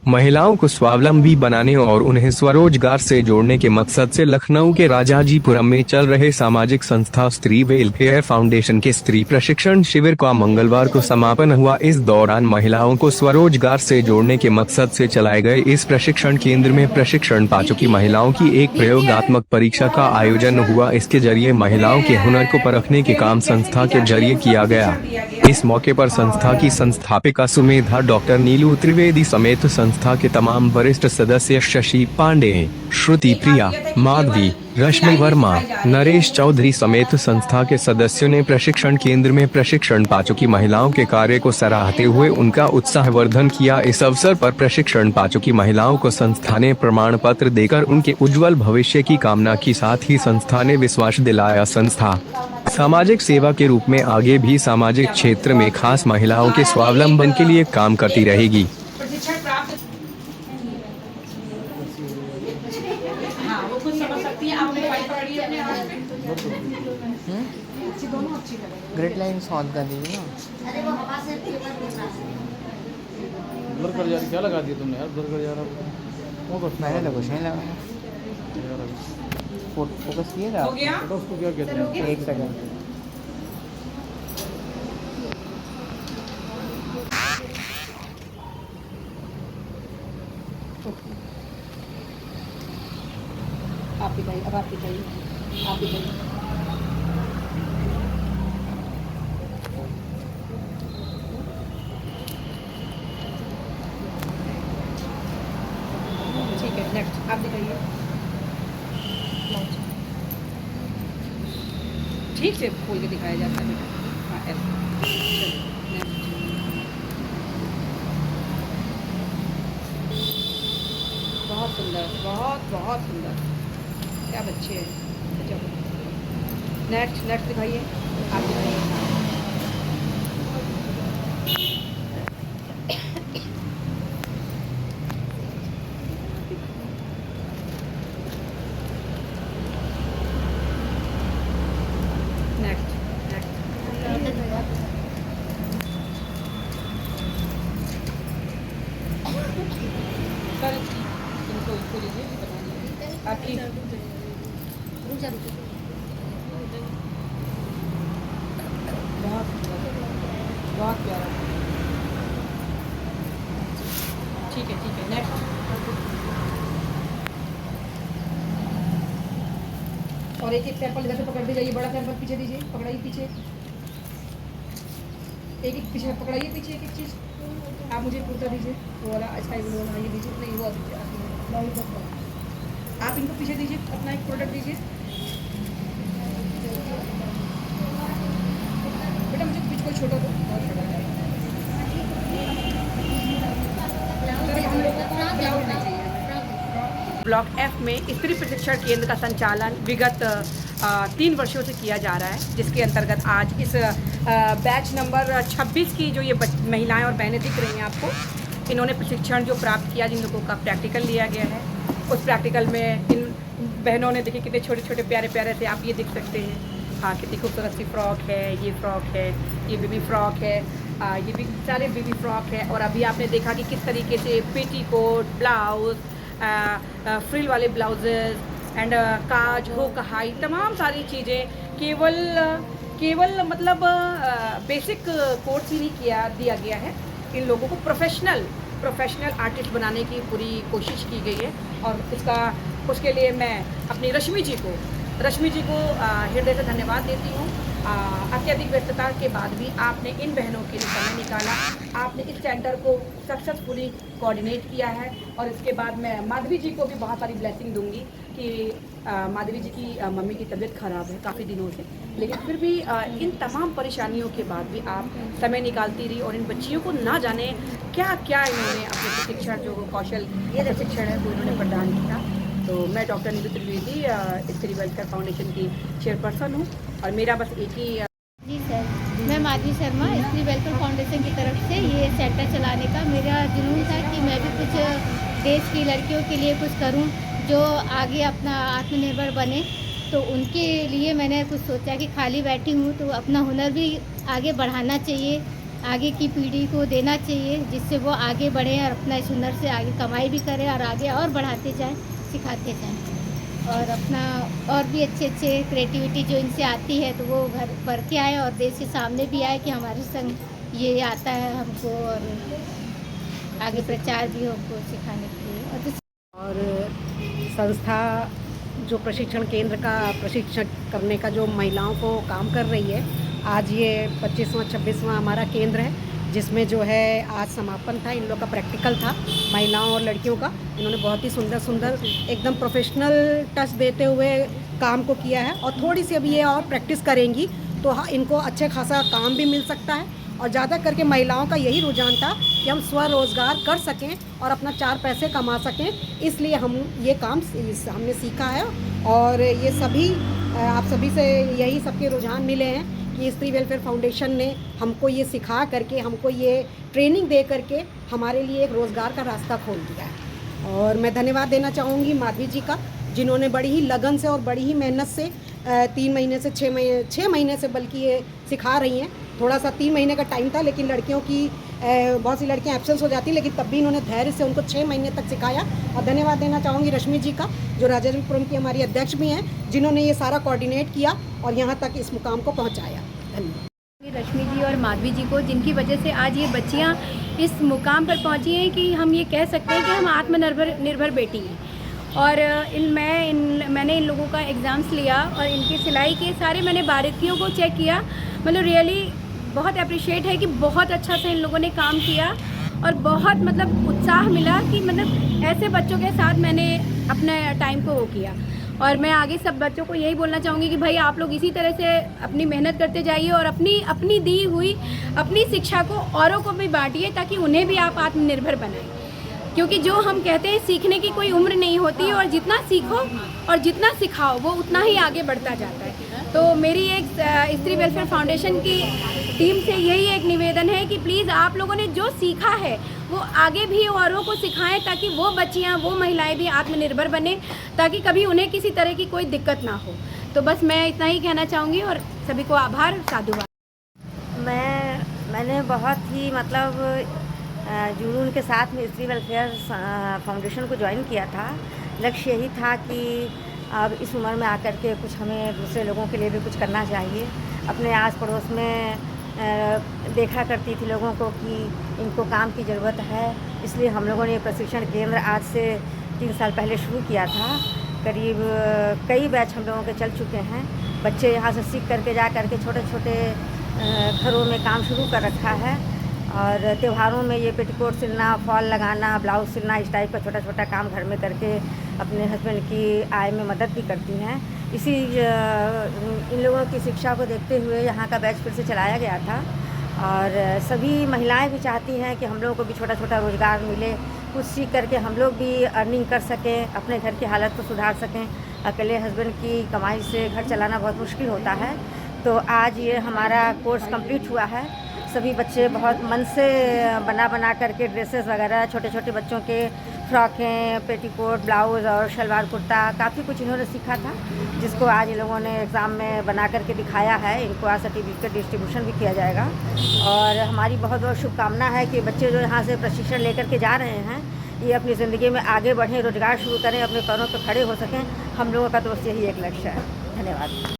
महिलाओं को स्वावलंबी बनाने और उन्हें स्वरोजगार से जोड़ने के मकसद से लखनऊ के राजाजीपुरम में चल रहे सामाजिक संस्था स्त्री वेलफेयर फाउंडेशन के स्त्री प्रशिक्षण शिविर का मंगलवार को समापन हुआ। इस दौरान महिलाओं को स्वरोजगार से जोड़ने के मकसद से चलाए गए इस प्रशिक्षण केंद्र में प्रशिक्षण पा चुकी महिलाओं की एक प्रयोगात्मक परीक्षा का आयोजन हुआ। इसके जरिए महिलाओं के हुनर को परखने के काम संस्था के जरिए किया गया। इस मौके पर संस्था की संस्थापिका सुमेधा डॉक्टर नीलू त्रिवेदी समेत संस्था के तमाम वरिष्ठ सदस्य शशि पांडे, श्रुति प्रिया, माधवी, रश्मि वर्मा, नरेश चौधरी समेत संस्था के सदस्यों ने प्रशिक्षण केंद्र में प्रशिक्षण पा चुकी महिलाओं के कार्य को सराहते हुए उनका उत्साहवर्धन किया। इस अवसर पर प्रशिक्षण पा चुकी महिलाओं को संस्था ने प्रमाण पत्र देकर उनके उज्जवल भविष्य की कामना की। साथ ही संस्था ने विश्वास दिलाया संस्था सामाजिक सेवा के रूप में आगे भी सामाजिक क्षेत्र में खास महिलाओं के स्वावलंबन के लिए काम करती रहेगी। ग्रिड लाइन सॉल्व कर दीजिए ना। ब्लर कर जा रही, क्या लगा दिया तुमने यार? ब्लर कर जा रहा वो कुछ मैंने तो कुछ नहीं लगाया। फोकस किएगा तो उसको क्या कहते हैं? एक सेकंड। आप भी जाइए, अब आप भी जाइए, आप भी जाइए। ठीक है, नेक्स्ट आप दिखाइए। ठीक से खोल के दिखाया जाता है बेटा। हाँ, ऐसे। चलिए, नेक्स्ट। बहुत सुंदर, बहुत बहुत सुंदर, क्या बच्चे हैं। चलो नेक्स्ट, नेक्स्ट दिखाइए, आप दिखाइए। Next, next. सर इनको इसको लीजिए, आपकी बहुत बहुत प्यारा। ठीक है, नेक्स्ट। और एक एक सैंपल इधर से पकड़ते जाइए, बड़ा सैंपल पीछे दीजिए, पकड़ाइए पीछे, एक एक पीछे पकड़ाइए, पीछे एक एक चीज़। आप मुझे कुर्ता दीजिए, वो वाला स्काई ब्लू वाला, ये दीजिए, नहीं वो आप इनको पीछे दीजिए, अपना एक प्रोडक्ट दीजिए बेटा, मुझे बीच को छोटा दो, बहुत छोटा है। हम लोग को क्लाउड नहीं चाहिए। ब्लॉक एफ में स्त्री प्रशिक्षण केंद्र का संचालन विगत 3 वर्षों से किया जा रहा है, जिसके अंतर्गत आज इस बैच नंबर 26 की जो ये महिलाएं और बहनें दिख रही हैं आपको, इन्होंने प्रशिक्षण जो प्राप्त किया, जिन लोगों का प्रैक्टिकल लिया गया है, उस प्रैक्टिकल में इन बहनों ने देखिए कितने छोटे छोटे प्यारे प्यारे से, आप ये देख सकते हैं। हाँ, कितनी खूबसूरत सी फ्रॉक है, ये फ्रॉक है, ये बेबी फ्रॉक है, ये भी सारे बेबी फ्रॉक है। और अभी आपने देखा कि किस तरीके से पेटीकोट, ब्लाउज, फ्रिल वाले blouses and cause, hook, high, तमाम सारी चीज़ें केवल मतलब बेसिक कोर्स ही नहीं दिया गया है। इन लोगों को प्रोफेशनल आर्टिस्ट बनाने की पूरी कोशिश की गई है। और उसके लिए मैं अपनी रश्मि जी को हृदय से धन्यवाद देती हूँ। अत्यधिक व्यस्तता के बाद भी आपने इन बहनों के लिए समय निकाला, आपने इस सेंटर को सक्सेसफुली कोऑर्डिनेट किया है। और इसके बाद मैं माधवी जी को भी बहुत सारी ब्लेसिंग दूंगी कि माधवी जी की मम्मी की तबीयत ख़राब है काफ़ी दिनों से, लेकिन फिर भी इन तमाम परेशानियों के बाद भी आप समय निकालती रही और इन बच्चियों को ना जाने क्या क्या इन्होंने अपने प्रशिक्षण जो कौशल ये प्रशिक्षण है वो इन्होंने प्रदान किया। तो मैं डॉक्टर नीलू त्रिवेदी स्त्री वेलफेयर फाउंडेशन की चेयरपर्सन हूँ और मेरा बस एक ही जी सर, मैं माधवी शर्मा स्त्री वेलफेयर फाउंडेशन की तरफ से ये सेंटर चलाने का मेरा जुनून था कि मैं भी कुछ देश की लड़कियों के लिए कुछ करूं जो आगे अपना आत्मनिर्भर बने। तो उनके लिए मैंने कुछ सोचा कि खाली बैठी हूँ तो अपना हुनर भी आगे बढ़ाना चाहिए। आगे की पीढ़ी को देना चाहिए, जिससे वो आगे बढ़े और अपना इस हुनर से आगे कमाई भी करें और आगे और बढ़ाते जाएं, सिखाते जाएं और अपना और भी अच्छे अच्छे क्रिएटिविटी जो इनसे आती है तो वो घर भर के आए और देश के सामने भी आए कि हमारे संग ये आता है हमको, और आगे प्रचार भी हो हमको सिखाने के लिए। और संस्था जो प्रशिक्षण केंद्र का प्रशिक्षण करने का जो महिलाओं को काम कर रही है, आज ये 25वां 26वां हमारा केंद्र है, जिसमें जो है आज समापन था। इन लोग का प्रैक्टिकल था महिलाओं और लड़कियों का। इन्होंने बहुत ही सुंदर सुंदर एकदम प्रोफेशनल टच देते हुए काम को किया है और थोड़ी सी अभी ये और प्रैक्टिस करेंगी तो हाँ इनको अच्छे खासा काम भी मिल सकता है। और ज़्यादा करके महिलाओं का यही रुझान था कि हम स्वरोज़गार कर सकें और अपना 4 पैसे कमा सकें, इसलिए हम ये काम हमने सीखा है। और ये सभी आप सभी से यही सबके रुझान मिले हैं कि स्त्री वेलफेयर फाउंडेशन ने हमको ये सिखा करके, हमको ये ट्रेनिंग दे करके हमारे लिए एक रोज़गार का रास्ता खोल दिया है। और मैं धन्यवाद देना चाहूँगी माधवी जी का, जिन्होंने बड़ी ही लगन से और बड़ी ही मेहनत से 3 महीने से 6 महीने से बल्कि ये सिखा रही हैं। थोड़ा सा 3 महीने का टाइम था, लेकिन लड़कियों की बहुत सी लड़कियां एब्सेंस हो जाती, लेकिन तब भी इन्होंने धैर्य से उनको 6 महीने तक सिखाया। और धन्यवाद देना चाहूँगी रश्मि जी का, जो राजाजीपुरम की हमारी अध्यक्ष भी हैं, जिन्होंने ये सारा कोऑर्डिनेट किया और यहाँ तक इस मुकाम को पहुँचाया। धन्यवाद रश्मि जी और माधवी जी को, जिनकी वजह से आज ये बच्चियाँ इस मुकाम पर पहुँची हैं कि हम ये कह सकते हैं कि हम आत्मनिर्भर बेटी हैं। और मैंने इन लोगों का एग्ज़ाम्स लिया और इनकी सिलाई के सारे मैंने बारीकियों को चेक किया। मतलब रियली बहुत अप्रिशिएट है कि बहुत अच्छा से इन लोगों ने काम किया और बहुत मतलब उत्साह मिला कि मतलब ऐसे बच्चों के साथ मैंने अपने टाइम को वो किया। और मैं आगे सब बच्चों को यही बोलना चाहूँगी कि भाई आप लोग इसी तरह से अपनी मेहनत करते जाइए और अपनी दी हुई अपनी शिक्षा को औरों को भी बांटिए, ताकि उन्हें भी आप आत्मनिर्भर बनाएं। क्योंकि जो हम कहते हैं सीखने की कोई उम्र नहीं होती, और जितना सीखो और जितना सिखाओ वो उतना ही आगे बढ़ता जाता है। तो मेरी एक स्त्री वेलफेयर फाउंडेशन की टीम से यही एक निवेदन है कि प्लीज़ आप लोगों ने जो सीखा है वो आगे भी औरों को सिखाएं, ताकि वो बच्चियां, वो महिलाएं भी आत्मनिर्भर बने, ताकि कभी उन्हें किसी तरह की कोई दिक्कत ना हो। तो बस मैं इतना ही कहना चाहूँगी और सभी को आभार, साधुवाद। मैंने बहुत ही मतलब जुनून के साथ में स्त्री वेलफेयर फाउंडेशन को ज्वाइन किया था। लक्ष्य यही था कि अब इस उम्र में आकर के कुछ हमें दूसरे लोगों के लिए भी कुछ करना चाहिए। अपने आस पड़ोस में देखा करती थी लोगों को कि इनको काम की ज़रूरत है, इसलिए हम लोगों ने प्रशिक्षण केंद्र आज से 3 साल पहले शुरू किया था। करीब कई बैच हम लोगों के चल चुके हैं। बच्चे यहाँ से सीख करके जा करके छोटे छोटे घरों में काम शुरू कर रखा है। और त्योहारों में ये पेटीकोट सिलना, फॉल लगाना, ब्लाउज सिलना, इस टाइप का छोटा छोटा काम घर में करके अपने हस्बैंड की आय में मदद भी करती हैं। इन लोगों की शिक्षा को देखते हुए यहाँ का बैच फिर से चलाया गया था। और सभी महिलाएं भी चाहती हैं कि हम लोगों को भी छोटा छोटा रोज़गार मिले, कुछ सीख करके हम लोग भी अर्निंग कर सकें, अपने घर की हालत को सुधार सकें। अकेले हस्बैंड की कमाई से घर चलाना बहुत मुश्किल होता है। तो आज ये हमारा कोर्स कंप्लीट हुआ है। सभी बच्चे बहुत मन से बना करके ड्रेसेस वगैरह, छोटे छोटे बच्चों के फ्रॉकें, पेटीकोट, ब्लाउज़ और शलवार कुर्ता, काफ़ी कुछ इन्होंने सीखा था, जिसको आज इन लोगों ने एग्ज़ाम में बना करके दिखाया है। इनको आज सर्टिफिकेट डिस्ट्रीब्यूशन भी किया जाएगा। और हमारी बहुत बहुत शुभकामना है कि बच्चे जो यहाँ से प्रशिक्षण लेकर के जा रहे हैं, ये अपनी ज़िंदगी में आगे बढ़ें, रोज़गार शुरू करें, अपने पैरों पर खड़े हो सकें। हम लोगों का तो बस यही एक लक्ष्य है। धन्यवाद।